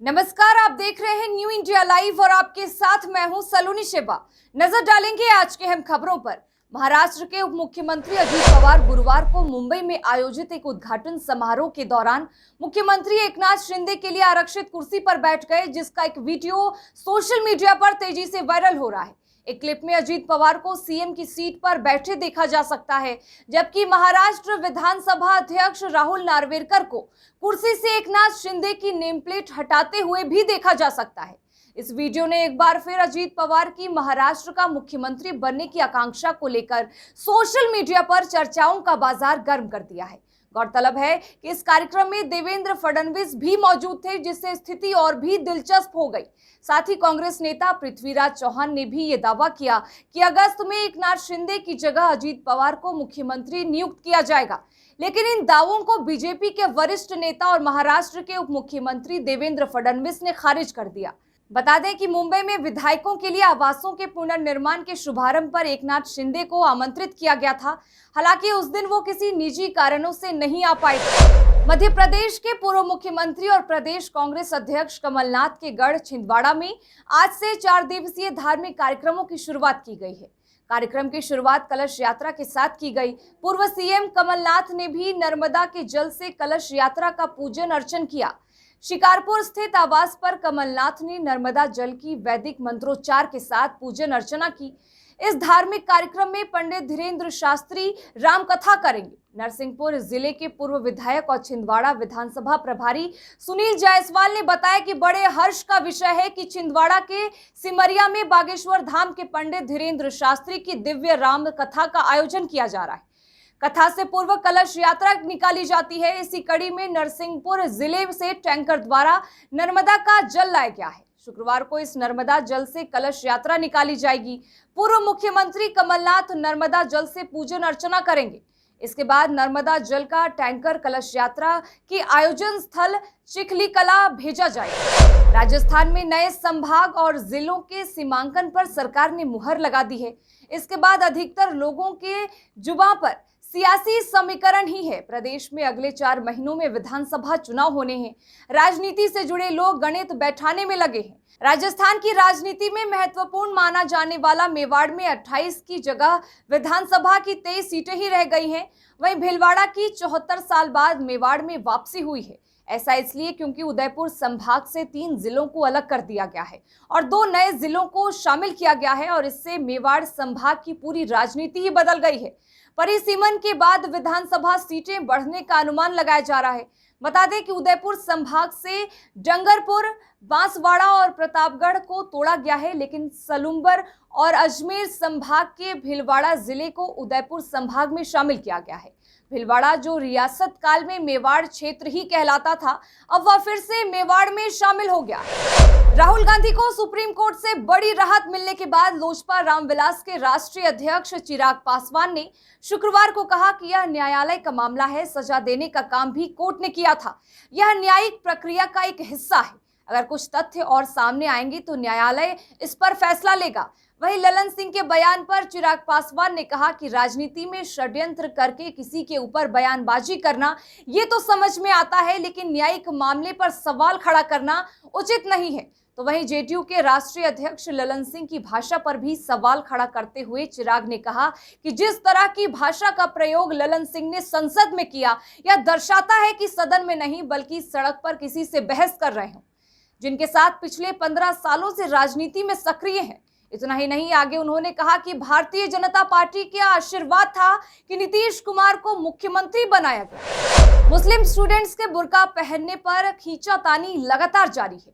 नमस्कार, आप देख रहे हैं न्यू इंडिया लाइव और आपके साथ मैं हूं सलोनी शेबा। नजर डालेंगे आज के अहम खबरों पर। महाराष्ट्र के उप मुख्यमंत्री अजित पवार गुरुवार को मुंबई में आयोजित एक उद्घाटन समारोह के दौरान मुख्यमंत्री एकनाथ शिंदे के लिए आरक्षित कुर्सी पर बैठ गए, जिसका एक वीडियो सोशल मीडिया पर तेजी से वायरल हो रहा है। एक क्लिप में अजित पवार को सीएम की सीट पर बैठे देखा जा सकता है, जबकि महाराष्ट्र विधानसभा अध्यक्ष राहुल नार्वेकर को कुर्सी से एकनाथ शिंदे की नेम प्लेट हटाते हुए भी देखा जा सकता है। इस वीडियो ने एक बार फिर अजित पवार की महाराष्ट्र का मुख्यमंत्री बनने की आकांक्षा को लेकर सोशल मीडिया पर चर्चाओं का बाजार गर्म कर दिया है। गौरतलब है कि इस कार्यक्रम में देवेंद्र फडणवीस भी मौजूद थे, जिससे स्थिति और भी दिलचस्प हो गई। साथ ही कांग्रेस नेता पृथ्वीराज चौहान ने भी ये दावा किया कि अगस्त में एकनाथ शिंदे की जगह अजित पवार को मुख्यमंत्री नियुक्त किया जाएगा। लेकिन इन दावों को बीजेपी के वरिष्ठ नेता और महाराष्ट्र के उप मुख्यमंत्री देवेंद्र फडणवीस ने खारिज कर दिया। बता दें कि मुंबई में विधायकों के लिए आवासों के पुनर्निर्माण के शुभारंभ पर एकनाथ शिंदे को आमंत्रित किया गया था। हालांकि उस दिन वो किसी निजी कारणों से नहीं आ पाए थे। मध्य प्रदेश के पूर्व मुख्यमंत्री और प्रदेश कांग्रेस अध्यक्ष कमलनाथ के गढ़ छिंदवाड़ा में आज से 4 दिवसीय धार्मिक कार्यक्रमों की शुरुआत की गई है। कार्यक्रम की शुरुआत कलश यात्रा के साथ की गई। पूर्व सीएम कमलनाथ ने भी नर्मदा के जल से कलश यात्रा का पूजन अर्चन किया। शिकारपुर स्थित आवास पर कमलनाथ ने नर्मदा जल की वैदिक मंत्रोच्चार के साथ पूजन अर्चना की। इस धार्मिक कार्यक्रम में पंडित धीरेन्द्र शास्त्री रामकथा करेंगे। नरसिंहपुर जिले के पूर्व विधायक और छिंदवाड़ा विधानसभा प्रभारी सुनील जायसवाल ने बताया कि बड़े हर्ष का विषय है कि छिंदवाड़ा के सिमरिया में बागेश्वर धाम के पंडित धीरेन्द्र शास्त्री की दिव्य राम कथा का आयोजन किया जा रहा है। कथा से पूर्व कलश यात्रा निकाली जाती है। इसी कड़ी में नरसिंहपुर जिले से टैंकर द्वारा नर्मदा का जल लाया गया है। शुक्रवार को इस नर्मदा जल से कलश यात्रा निकाली जाएगी। पूर्व मुख्यमंत्री कमलनाथ नर्मदा जल से पूजन अर्चना करेंगे। इसके बाद नर्मदा जल का टैंकर कलश यात्रा की आयोजन स्थल चिखलीकला भेजा जाएगा। राजस्थान में नए संभाग और जिलों के सीमांकन पर सरकार ने मुहर लगा दी है। इसके बाद अधिकतर लोगों के जुबान पर सियासी समीकरण ही है। प्रदेश में अगले 4 महीनों में विधानसभा चुनाव होने हैं। राजनीति से जुड़े लोग गणित बैठाने में लगे हैं। राजस्थान की राजनीति में महत्वपूर्ण माना जाने वाला मेवाड़ में 28 की जगह विधानसभा की 23 सीटें ही रह गई हैं। वहीं भीलवाड़ा की 74 साल बाद मेवाड़ में वापसी हुई है। ऐसा इसलिए क्योंकि उदयपुर संभाग से 3 जिलों को अलग कर दिया गया है और 2 नए जिलों को शामिल किया गया है और इससे मेवाड़ संभाग की पूरी राजनीति ही बदल गई है। परिसीमन के बाद विधानसभा सीटें बढ़ने का अनुमान लगाया जा रहा है। बता दें कि उदयपुर संभाग से डंगरपुर, बांसवाड़ा और प्रतापगढ़ को तोड़ा गया है, लेकिन सलुम्बर और अजमेर संभाग के भीलवाड़ा जिले को उदयपुर संभाग में शामिल किया गया है। भीलवाड़ा जो रियासत काल में मेवाड़ क्षेत्र ही कहलाता था, अब वह फिर से मेवाड़ में शामिल हो गया। राहुल गांधी को सुप्रीम कोर्ट से बड़ी राहत मिलने के बाद लोजपा रामविलास के राष्ट्रीय अध्यक्ष चिराग पासवान ने शुक्रवार को कहा कि यह न्यायालय का मामला है। सजा देने का काम भी कोर्ट ने किया था। यह न्यायिक प्रक्रिया का एक हिस्सा है। अगर कुछ तथ्य और सामने आएंगे तो न्यायालय इस पर फैसला लेगा। वहीं ललन सिंह के बयान पर चिराग पासवान ने कहा कि राजनीति में षड्यंत्र करके किसी के ऊपर बयानबाजी करना ये तो समझ में आता है, लेकिन न्यायिक मामले पर सवाल खड़ा करना उचित नहीं है। तो वहीं जेडीयू के राष्ट्रीय अध्यक्ष ललन सिंह की भाषा पर भी सवाल खड़ा करते हुए चिराग ने कहा कि जिस तरह की भाषा का प्रयोग ललन सिंह ने संसद में किया, यह दर्शाता है कि सदन में नहीं बल्कि सड़क पर किसी से बहस कर रहे हों, जिनके साथ पिछले 15 सालों से राजनीति में सक्रिय हैं। इतना ही नहीं, आगे उन्होंने कहा कि भारतीय जनता पार्टी का आशीर्वाद था कि नीतीश कुमार को मुख्यमंत्री बनाया गया। मुस्लिम स्टूडेंट्स के बुर्का पहनने पर खींचातानी लगातार जारी है।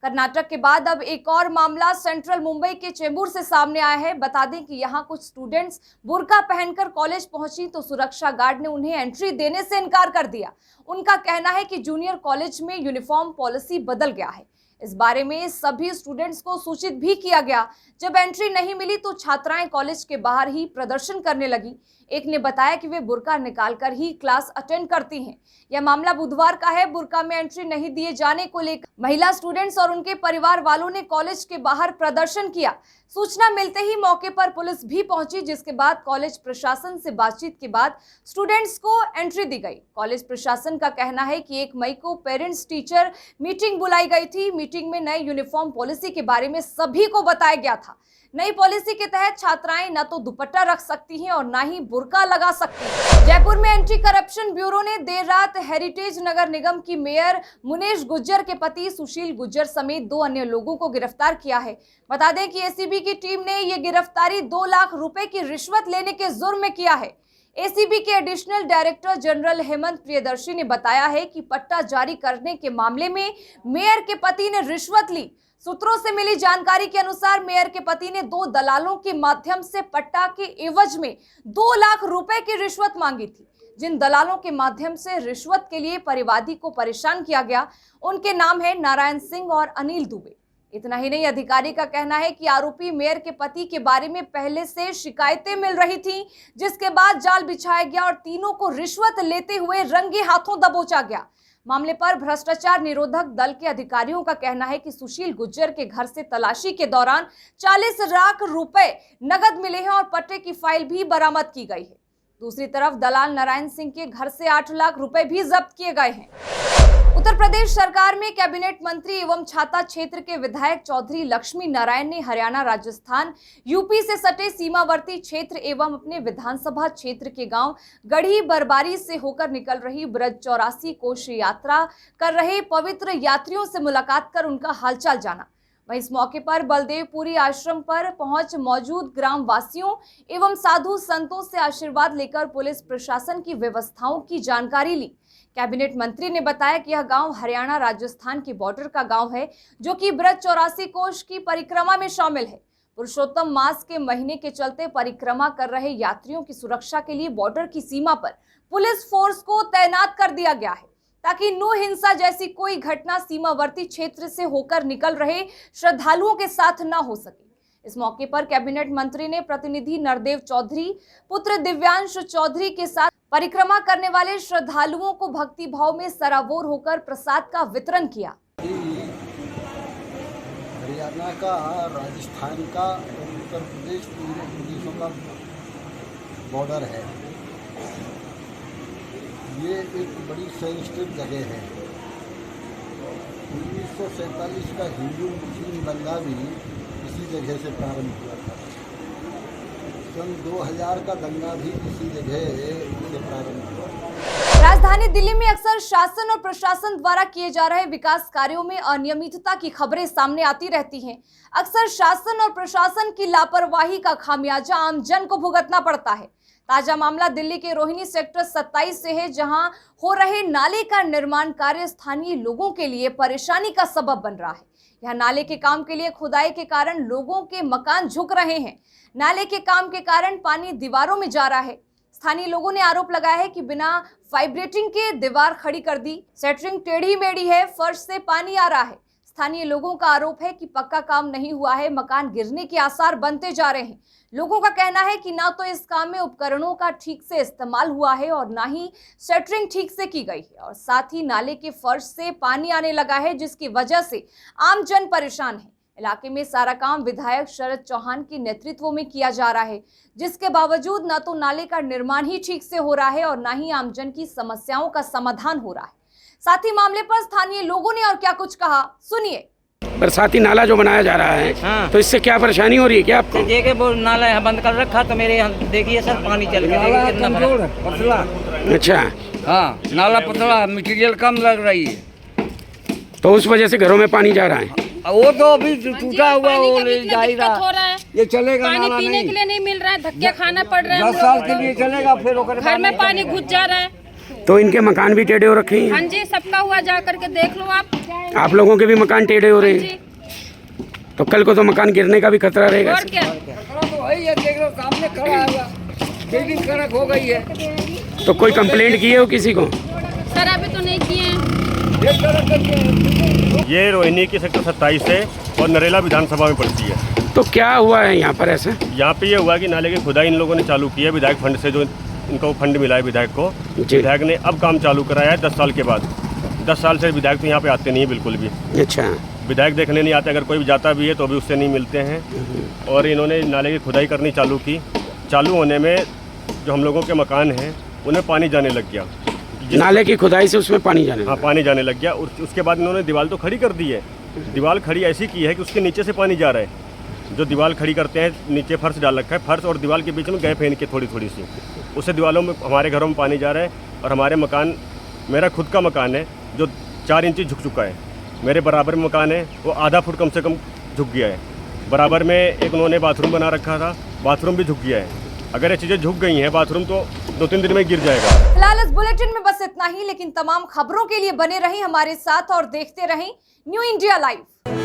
कर्नाटक के बाद अब एक और मामला सेंट्रल मुंबई के चेंबूर से सामने आया है। बता दें कि यहां कुछ स्टूडेंट्स बुर्का पहनकर कॉलेज पहुंची तो सुरक्षा गार्ड ने उन्हें एंट्री देने से इनकार कर दिया। उनका कहना है कि जूनियर कॉलेज में यूनिफॉर्म पॉलिसी बदल गया है। इस बारे में सभी स्टूडेंट्स को सूचित भी किया गया। जब एंट्री नहीं मिली तो छात्राएं कॉलेज के बाहर ही प्रदर्शन करने लगी। एक ने बताया कि वे बुर्का निकालकर ही क्लास अटेंड करती हैं। यह मामला बुधवार का है। बुर्का में एंट्री नहीं दिए जाने को लेकर महिला स्टूडेंट्स और उनके परिवार वालों ने कॉलेज के बाहर प्रदर्शन किया। सूचना मिलते ही मौके पर पुलिस भी पहुंची, जिसके बाद कॉलेज प्रशासन से बातचीत के बाद स्टूडेंट्स को एंट्री दी गई। कॉलेज प्रशासन का कहना है कि 1 मई को पेरेंट्स टीचर मीटिंग बुलाई गई थी। मीटिंग में नई यूनिफॉर्म पॉलिसी के बारे में सभी को बताया गया था। नई पॉलिसी के तहत छात्राएं न तो दुपट्टा रख सकती हैं और न ही बुर्का लगा सकती हैं। जयपुर में एंटी करप्शन ब्यूरो ने देर रात हेरिटेज नगर निगम की मेयर मुनेश गुज्जर के पति सुशील गुज्जर समेत 2 अन्य लोगों को गिरफ्तार किया है। बता दें कि एसीबी की टीम ने ये गिरफ्तारी 2 लाख रुपए की रिश्वत लेने के जुर्म में किया है। एसीबी के additional director general Hemant Priyadarshi ने बताया है कि पट्टा जारी करने के मामले में मेयर के पति ने रिश्वत ली। सूत्रों से मिली जानकारी के अनुसार मेयर के पति ने 2 दलालों के माध्यम से पट्टा के एवज में 2 लाख रुपए की रिश्वत मांगी थी। जिन दलालों के माध्यम से रिश्वत के लिए परिवादी को परेशान किया गया, उनके नाम है नारायण सिंह और अनिल दुबे। इतना ही नहीं, अधिकारी का कहना है कि आरोपी मेयर के पति के बारे में पहले से शिकायतें मिल रही थीं, जिसके बाद जाल बिछाया गया और तीनों को रिश्वत लेते हुए रंगे हाथों दबोचा गया। मामले पर भ्रष्टाचार निरोधक दल के अधिकारियों का कहना है कि सुशील गुज्जर के घर से तलाशी के दौरान 40 लाख रुपए नगद मिले हैं और पट्टे की फाइल भी बरामद की गई है। दूसरी तरफ दलाल नारायण सिंह के घर से 8 लाख रुपए भी जब्त किए गए हैं। उत्तर प्रदेश सरकार में कैबिनेट मंत्री एवं छाता क्षेत्र के विधायक चौधरी लक्ष्मी नारायण ने हरियाणा, राजस्थान, यूपी से सटे सीमावर्ती क्षेत्र एवं अपने विधानसभा क्षेत्र के गांव गढ़ी बरबारी से होकर निकल रही ब्रज 84 कोश यात्रा कर रहे पवित्र यात्रियों से मुलाकात कर उनका हालचाल जाना। वहीं इस मौके पर बलदेवपुरी आश्रम पर पहुंच मौजूद ग्राम वासियों एवं साधु संतों से आशीर्वाद लेकर पुलिस प्रशासन की व्यवस्थाओं की जानकारी ली। कैबिनेट मंत्री ने बताया कि यह गांव हरियाणा राजस्थान के बॉर्डर का गांव है, जो कि ब्रज 84 कोश की परिक्रमा में शामिल है। पुरुषोत्तम मास के महीने के चलते परिक्रमा कर रहे यात्रियों की सुरक्षा के लिए बॉर्डर की सीमा पर पुलिस फोर्स को तैनात कर दिया गया है, ताकि नो हिंसा जैसी कोई घटना सीमावर्ती क्षेत्र से होकर निकल रहे श्रद्धालुओं के साथ न हो सके। इस मौके पर कैबिनेट मंत्री ने प्रतिनिधि नरदेव चौधरी, पुत्र दिव्यांश चौधरी के साथ परिक्रमा करने वाले श्रद्धालुओं को भक्ति भाव में सराबोर होकर प्रसाद का वितरण किया। हरियाणा का, राजस्थान का, उत्तर प्रदेश, तीनों प्रदेशों का बॉर्डर है। ये एक बड़ी सेंसिटिव जगह है। 1947 का हिंदू मुस्लिम दंगा भी इसी जगह से प्रारंभ हुआ था। सन 2000 का दंगा भी इसी जगह से प्रारंभ हुआ। राजधानी दिल्ली में अक्सर शासन और प्रशासन द्वारा किए जा रहे विकास कार्यों में अनियमितता की खबरें सामने आती रहती हैं। अक्सर शासन और प्रशासन की लापरवाही का खामियाजा आम जन को भुगतना पड़ता है। ताजा मामला दिल्ली के रोहिणी सेक्टर 27 से है, जहां हो रहे नाले का निर्माण कार्य स्थानीय लोगों के लिए परेशानी का सबब बन रहा है। यह नाले के काम के लिए खुदाई के कारण लोगों के मकान झुक रहे हैं। नाले के काम के कारण पानी दीवारों में जा रहा है। स्थानीय लोगों ने आरोप लगाया है कि बिना वाइब्रेटिंग के दीवार खड़ी कर दी, सेटरिंग टेढ़ी मेढ़ी है, फर्श से पानी आ रहा है। स्थानीय लोगों का आरोप है कि पक्का काम नहीं हुआ है, मकान गिरने के आसार बनते जा रहे हैं। लोगों का कहना है कि ना तो इस काम में उपकरणों का ठीक से इस्तेमाल हुआ है और ना ही सेटरिंग ठीक से की गई है, और साथ ही नाले के फर्श से पानी आने लगा है, जिसकी वजह से आम जन परेशान है। इलाके में सारा काम विधायक शरद चौहान के नेतृत्व में किया जा रहा है, जिसके बावजूद न तो नाले का निर्माण ही ठीक से हो रहा है और न ही आमजन की समस्याओं का समाधान हो रहा है। साथ ही मामले पर स्थानीय लोगों ने और क्या कुछ कहा, सुनिए। बरसाती नाला जो बनाया जा रहा है, हाँ। तो इससे क्या परेशानी हो रही है क्या आपको? देखिए वो नाला यहाँ बंद कर रखा, तो मेरे यहाँ देखिए सर पानी चल गया पतला। अच्छा, हाँ नाला पतला, मटेरियल कम लग रही है, तो उस वजह से घरों में पानी जा रहा है। वो तो अभी टूटा हुआ वो ले जा रहा है। ये चलेगा, पानी पीने के लिए नहीं मिल रहा है, धक्के खाना पड़ रहा है। 10 साल के लिए चलेगा, फिर घर में पानी घुस जा रहा है। तो इनके मकान भी टेढ़े हो रखे हैं? हाँ जी, सबका हुआ, जा करके देख लो आप। आप लोगों के भी मकान टेढ़े हो रहे हैं? तो कल को तो मकान गिरने का भी खतरा रहेगा। और क्या, तो वही है, देख लो सामने खड़ा हुआ, बिल्डिंग कड़क हो गई है। तो कोई कंप्लेंट की है वो किसी को? सर अभी तो नहीं किए हैं। ये रोहिणी की सेक्टर 27 है और नरेला विधानसभा में पड़ती है। तो क्या हुआ है यहाँ पर ऐसे? यहाँ पे ये हुआ कि नाले की खुदाई इन लोगों ने चालू की है विधायक फंड से, जो इनको फंड मिला है विधायक को। जी। विधायक ने अब काम चालू कराया है 10 साल के बाद। 10 साल से विधायक तो यहाँ पे आते नहीं है बिल्कुल भी। अच्छा। विधायक देखने नहीं आते, अगर कोई भी जाता भी है तो भी उससे नहीं मिलते हैं। और इन्होंने नाले की खुदाई करनी चालू की। चालू होने में जो हम लोगों के मकान हैं उनमें पानी जाने लग गया। नाले की खुदाई से उसमें पानी जाने हाँ, लगा। पानी जाने लग गया। उसके बाद इन्होंने दीवार तो खड़ी कर दी है। दीवार खड़ी ऐसी की है कि उसके नीचे से पानी जा रहा है। जो दीवार खड़ी करते हैं, नीचे फर्श डाल रखा है, फर्श और दीवार के बीच में गैप है इनके थोड़ी थोड़ी सी, उससे दीवारों में हमारे घरों में पानी जा रहा है। और हमारे मकान, मेरा खुद का मकान है जो 4 इंच झुक चुका है। मेरे बराबर में मकान है वो आधा फुट कम से कम झुक गया है। बराबर में एक उन्होंने बाथरूम बना रखा था, बाथरूम भी झुक गया है। अगर ये चीज़ें झुक गई हैं बाथरूम तो 2-3 दिन में गिर जाएगा। फिलहाल इस बुलेटिन में बस इतना ही, लेकिन तमाम खबरों के लिए बने रहें हमारे साथ और देखते रहें न्यू इंडिया लाइव।